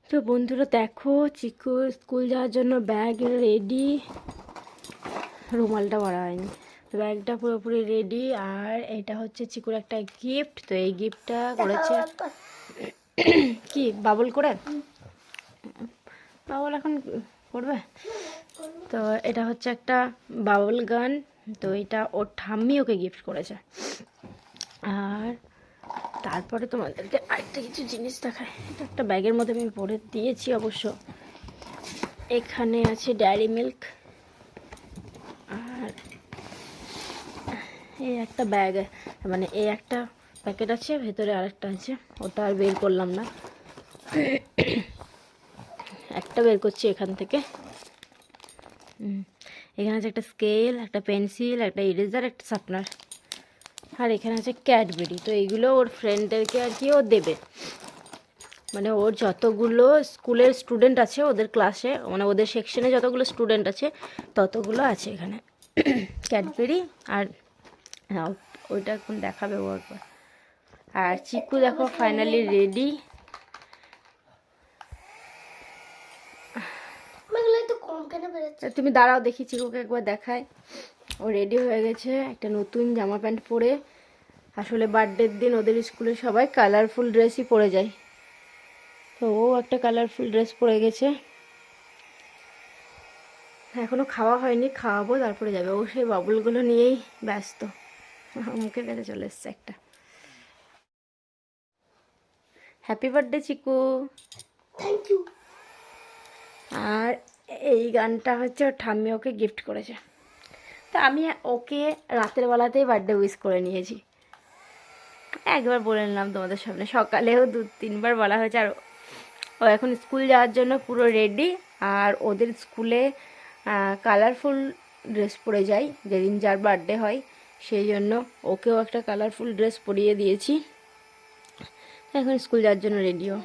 তো বন্ধুরা দেখো, চিকু স্কুল যাওয়ার জন্য ব্যাগ রেডি। রুমালটা ভরা হয়নি, ব্যাগটা পুরোপুরি রেডি। আর এটা হচ্ছে চিকুর একটা গিফট। তো এই গিফটটা করেছে কি বাবল করে, বাবল এখন করবে। তো এটা হচ্ছে একটা বাবল গান। তো এটা ওর ঠাম্মি ওকে গিফট করেছে। আর তারপরে তোমাদেরকে আরেকটা কিছু জিনিস দেখায়। এটা একটা ব্যাগের মধ্যে আমি ভরে দিয়েছি অবশ্য। এখানে আছে ডেয়ারি মিল্ক। আর এই একটা ব্যাগ, মানে এই একটা প্যাকেট আছে, ভেতরে আরেকটা আছে, ওটা আর বের করলাম না। একটা বের করছি এখান থেকে। এখানে আছে একটা স্কেল, একটা পেন্সিল, একটা ইরেজার, একটা শার্পনার। আর এখানে আছে ক্যাডবেরি। তো এইগুলো ওর ফ্রেন্ডদেরকে আর কি ও দেবে, মানে ওর যতগুলো স্কুলের স্টুডেন্ট আছে ওদের ক্লাসে, মানে ওদের সেকশনে যতগুলো স্টুডেন্ট আছে ততগুলো আছে এখানে ক্যাডবেরি। আর হ্যাঁ, ওইটা এখন দেখাবে ও একবার। আর চিকু দেখো ফাইনালি রেডি। তুমি দাঁড়াও, দেখি চিকুকে একবার দেখায়। ও রেডি হয়ে গেছে একটা নতুন জামা প্যান্ট পরে। আসলে বার্থডের দিন ওদের স্কুলে সবাই কালারফুল ড্রেসই পরে যায়, তো ও একটা কালারফুল ড্রেস পরে গেছে। এখনো খাওয়া হয়নি, খাওয়াবো তারপরে যাবে। ও সেই বাবুলগুলো নিয়েই ব্যস্ত। মুখের কাছে চলে এসছে একটা। Happy birthday Chiku. Thank you. আর এই গানটা হচ্ছে ওর ঠাম্মি ওকে গিফট করেছে। তো আমি ওকে রাতের বেলাতেই বার্থডে উইশ করে নিয়েছি। একবার বলে নিলাম তোমাদের সামনে, সকালেও 2-3বার বলা হয়েছে। আর ও এখন স্কুল যাওয়ার জন্য পুরো রেডি। আর ওদের স্কুলে কালারফুল ড্রেস পরে যায় যেদিন যার বার্থডে হয়, সেই জন্য ওকেও একটা কালারফুল ড্রেস পরিয়ে দিয়েছি। এখন স্কুল যাওয়ার জন্য রেডিও।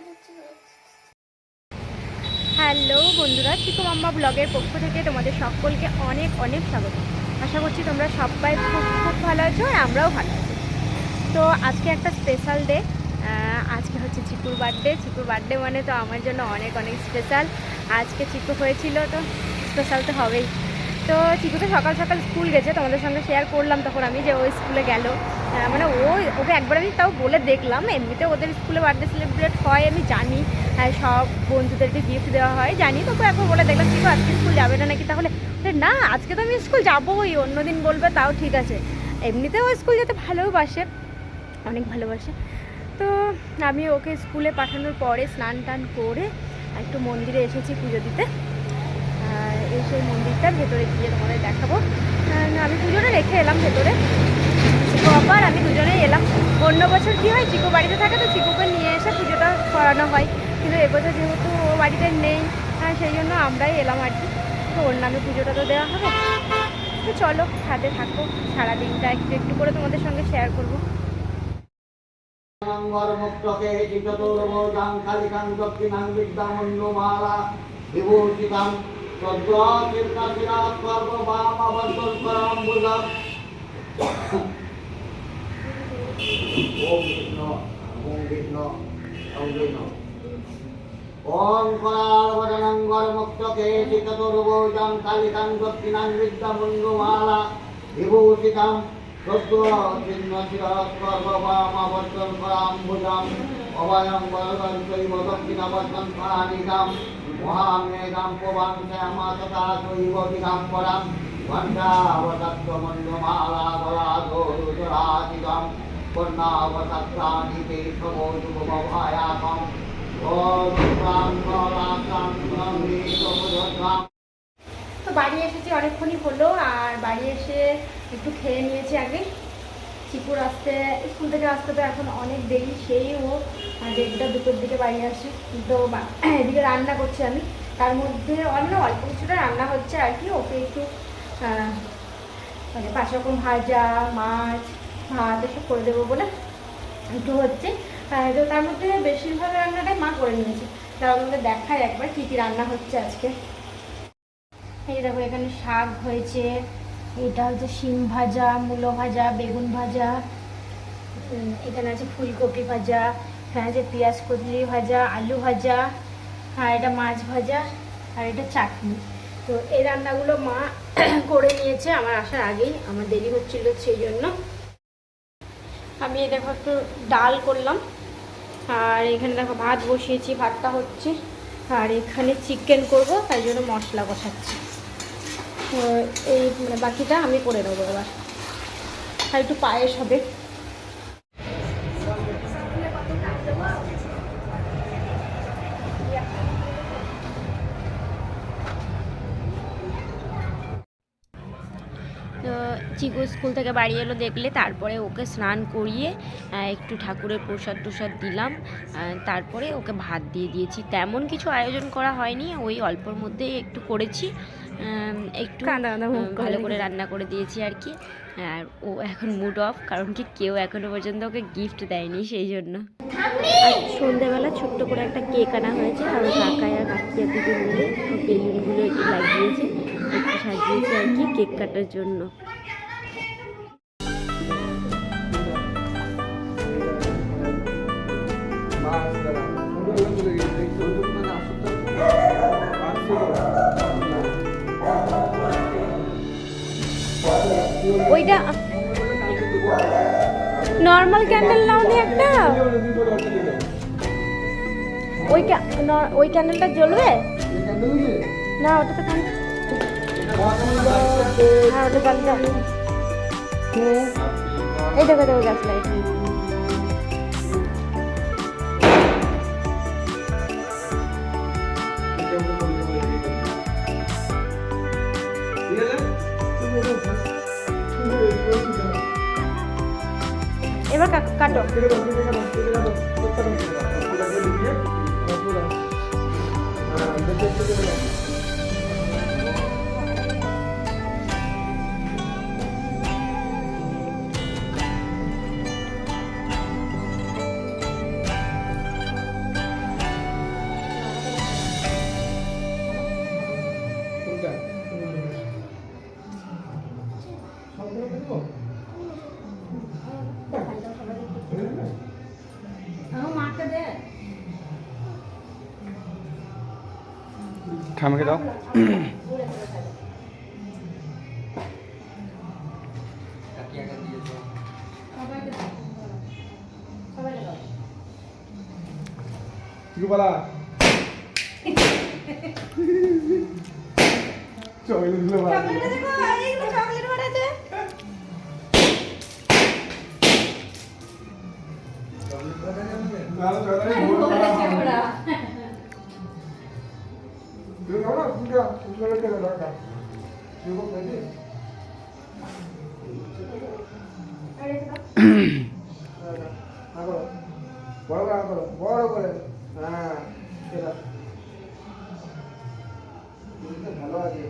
হ্যালো বন্ধুরা, চিকু মাম্মা ব্লগের পক্ষ থেকে তোমাদের সকলকে অনেক অনেক স্বাগত। আশা করছি তোমরা সবাই খুব খুব ভালো আছো, আর আমরাও ভালো আছি। তো আজকে একটা স্পেশাল ডে। আজকে হচ্ছে চিকুর বার্থডে। চিকুর বার্থডে মানে তো আমার জন্য অনেক অনেক স্পেশাল। আজকে চিকু হয়েছিল, তো স্পেশাল তো হবেই। তো চিকু তো সকাল সকাল স্কুল গেছে, তোমাদের সঙ্গে শেয়ার করলাম তখন আমি যে ও স্কুলে গেল। মানে ওকে একবার আমি তাও বলে দেখলাম। এমনিতে ওদের স্কুলে বার্থডে সেলিব্রেট হয় আমি জানি, সব বন্ধুদেরকে গিফট দেওয়া হয় জানি। তোকে একবার বলে দেখলাম চিকু আজকে স্কুল যাবে না নাকি, তাহলে না আজকে তো আমি স্কুল যাবোই, অন্যদিন বলবে তাও ঠিক আছে। এমনিতেও স্কুল যেতে ভালোবাসে, অনেক ভালোবাসে। তো আমি ওকে স্কুলে পাঠানোর পরে স্নান টান করে একটু মন্দিরে এসেছি পুজো দিতে। আর এই সেই মন্দিরটার ভেতরে গিয়ে তোমাদের দেখাবো। আমি পুজোটা রেখে এলাম ভেতরে, চিকু আবার আমি দুজনেই এলাম। অন্য বছর কী হয়, চিকু বাড়িতে থাকে তো চিকুকে নিয়ে এসে পুজোটা করানো হয়, কিন্তু এবছর যেহেতু ও বাড়িতে নেই, সেই জন্য আমরাই এলাম আর কি। তো ওর নামে পুজোটা তো দেওয়া হবে। তো চলো সাথে থাকো, সারাদিনটা একটু একটু করে তোমাদের সঙ্গে শেয়ার করবো। ওম করাবরণং গর্মুক্তকে চিততুর্ভুজং কালিকাং দক্ষিণাং বিদ্যামুন্ডমালা বিভূষিতাং সদ্গচিন্নশিরস্কর্ববামাবর্তন করাম্বুজাং অভয়ং বরদং চৈব দক্ষিণাবর্তন করানিকাং মহামেঘাং পবাং শ্যামা তথা চৈব দিগম্বরাং ঘণ্টাবতত্ত্বমন্ডমালা গলাধোরুধরাজিতং কন্যাবতত্রাণিতে সবোজুভয়াকং। তো বাড়ি এসেছি অনেকক্ষণই হলো, আর বাড়ি এসে একটু খেয়ে নিয়েছি আগে। চিকুর আসতে, স্কুল থেকে আসতে তো এখন অনেক দেরি, সেই ও 1:30-2টোর দিকে বাড়ি আসে। তো এদিকে রান্না করছি আমি, তার মধ্যে অন্য অল্প কিছুটা রান্না হচ্ছে আর কি। ওকে একটু মানে 5 রকম ভাজা, মাছ, ভাত এসব করে দেবো বলে একটু হচ্ছে। তো তার মধ্যে বেশিরভাগ রান্নাটাই মা করে নিয়েছে। তার মধ্যে দেখায় একবার কী কী রান্না হচ্ছে আজকে। এই দেখো এখানে শাক হয়েছে, এটা হচ্ছে শিম ভাজা, মূলো ভাজা, বেগুন ভাজা, এখানে আছে ফুলকপি ভাজা, এখানে আছে পেঁয়াজ কচুরি ভাজা, আলু ভাজা, আর এটা মাছ ভাজা আর এটা চাটনি। তো এই রান্নাগুলো মা করে নিয়েছে আমার আসার আগেই, আমার দেরি হচ্ছিল সেই জন্য। আমি এই দেখো একটু ডাল করলাম, আর এখানে দেখো ভাত বসিয়েছি, ভাতটা হচ্ছে। আর এখানে চিকেন করব, তাই জন্য মশলা কষাচ্ছি। তো এই মানে বাকিটা আমি করে নেবো এবার। আর একটু পায়েস হবে। তো চিকু স্কুল থেকে বাড়ি এলো দেখলে, তারপরে ওকে স্নান করিয়ে একটু ঠাকুরের প্রসাদ টসাদ দিলাম, তারপরে ওকে ভাত দিয়ে দিয়েছি। তেমন কিছু আয়োজন করা হয়নি, ওই অল্পর মধ্যেই একটু করেছি, একটু ভালো করে রান্না করে দিয়েছি আর কি। আর ও এখন মুড অফ, কারণ কি কেউ এখনো পর্যন্ত ওকে গিফট দেয়নি, সেই জন্য। আর সন্ধ্যেবেলা ছোট্ট করে একটা কেক আনা হয়েছে, আর ও কাকাই আর কাকিয়া দুজন মিলে বেলুনগুলো একটু লাগিয়েছে, একটু সাজিয়েছে আর কি কেক কাটার জন্য। ওইটা নর্মাল ক্যান্ডেল নাও নি একটা, ওই ক্যান্ডেলটা জ্বলবে না? ওটা তো হ্যাঁ, ওটা ক্যান্ডেল। এই দেখো দেখো গ্যাস লাইট। এবার কাটো। আমাকে দাও। বড় করে হ্যাঁ, ভালো আছে।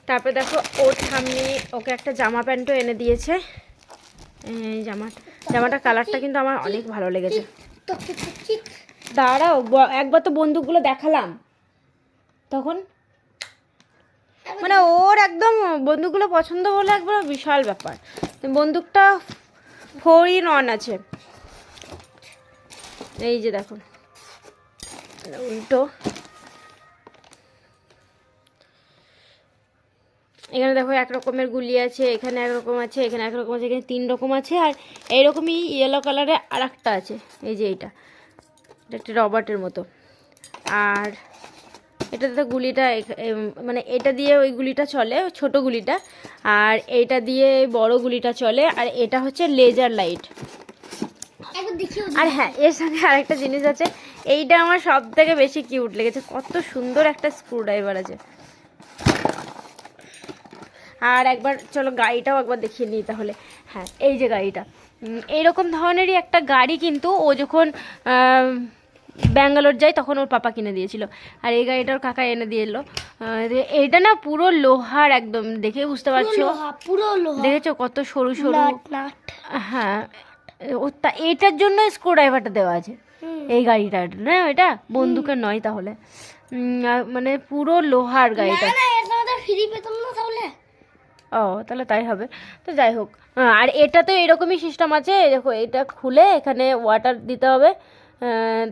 তারপরে দেখো ওর সামনে ওকে একটা জামা প্যান্টও এনে দিয়েছে। জামাটা কালারটা কিন্তু আমার অনেক ভালো লেগেছে। দাঁড়াও, একবার তো বন্দুকগুলো দেখালাম তখন, মানে ওর একদম বন্দুকগুলো পছন্দ হলো, একবার বিশাল ব্যাপার। বন্দুকটা 4-in-1 আছে। এই যে দেখো উল্টো, এখানে দেখো এক রকমের গুলি আছে, এখানে একরকম আছে, এখানে একরকম আছে, এখানে 3 রকম আছে, আর এইরকমই ইয়েলো কালারে আর একটা আছে। এই যে এটা একটা রবার্টের মতো। আর এটাতে তো গুলিটা মানে এটা দিয়ে ওই গুলিটা চলে, ছোট গুলিটা, আর এইটা দিয়ে বড় গুলিটা চলে। আর এটা হচ্ছে লেজার লাইট। আর হ্যাঁ, এর সঙ্গে আরেকটা জিনিস আছে, এইটা আমার সব থেকে বেশি কিউট লেগেছে। কত সুন্দর একটা স্ক্রুড্রাইভার আছে। আর একবার চলো গাড়িটাও একবার দেখিয়ে নিই তাহলে। হ্যাঁ, এই যে গাড়িটা, এইরকম ধরনেরই একটা গাড়ি কিন্তু ও যখন ব্যাঙ্গালোর যায় তখন ওর পাপা কিনে দিয়েছিল। আর এই গাড়িটা ওর কাকা এনে দিয়ে এলো। এইটা না পুরো লোহার, একদম দেখে বুঝতে পারছো, দেখেছো কত সরু সরু। হ্যাঁ, এইটার জন্য স্ক্রুড্রাইভারটা দেওয়া আছে এই গাড়িটার না, এটা বন্দুকের নয় তাহলে। মানে পুরো লোহার গাড়িটা। ও তাহলে তাই হবে। তো যাই হোক, আর এটা তো এরকমই সিস্টেম আছে, দেখো এটা খুলে এখানে ওয়াটার দিতে হবে,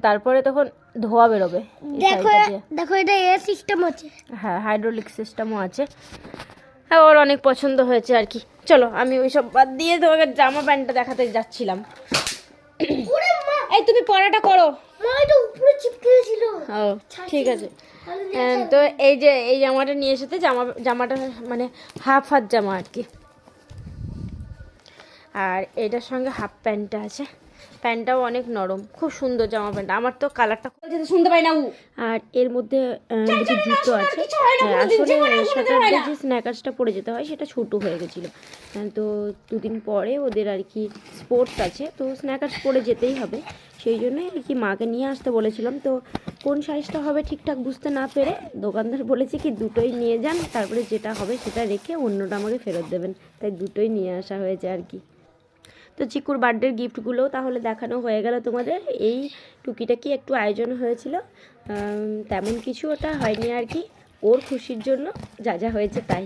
তারপরে তখন ধোয়া বেরোবে এই সাইডটা দিয়ে। দেখো এটা এর সিস্টেম আছে। হ্যাঁ, হাইড্রোলিক সিস্টেমও আছে। হ্যাঁ, ওর অনেক পছন্দ হয়েছে আর কি। চলো, আমি ওই সব বাদ দিয়ে তোমাকে জামা প্যান্টটা দেখাতে যাচ্ছিলাম। এই তুমি পড়াটা করো। মা এটা উপরে চিপকে ছিল। ও ঠিক আছে। তো এই যে এই জামাটা নিয়ে এসেছে, জামাটা মানে হাফ হাত জামা আর কি, আর এটার সঙ্গে হাফ প্যান্টটা আছে। প্যান্টটাও অনেক নরম, খুব সুন্দর জামা প্যান্ট। আমার তো কালারটা শুনতে পাই না। আর এর মধ্যে দুটো জুতো আছে। আসলে স্যাটারডে যে স্ন্যাকার্সটা পরে যেতে হয় সেটা ছোটো হয়ে গেছিলো, তো দুদিন পরে ওদের আর কি স্পোর্টস আছে, তো স্ন্যাকার্স পরে যেতেই হবে। সেই জন্যই আর কি মাকে নিয়ে আসতে বলেছিলাম। তো কোন সাইজটা হবে ঠিকঠাক বুঝতে না পেরে দোকানদার বলেছে কি দুটোই নিয়ে যান, তারপরে যেটা হবে সেটা রেখে অন্যটা আমাকে ফেরত দেবেন, তাই দুটোই নিয়ে আসা হয়েছে আর কি। তো চিকুর বার্থডের গিফটগুলোও তাহলে দেখানো হয়ে গেল তোমাদের। এই টুকিটাকি একটু আয়োজন হয়েছিল, তেমন কিছু ওটা হয়নি আর কি, ওর খুশির জন্য যা যা হয়েছে তাই।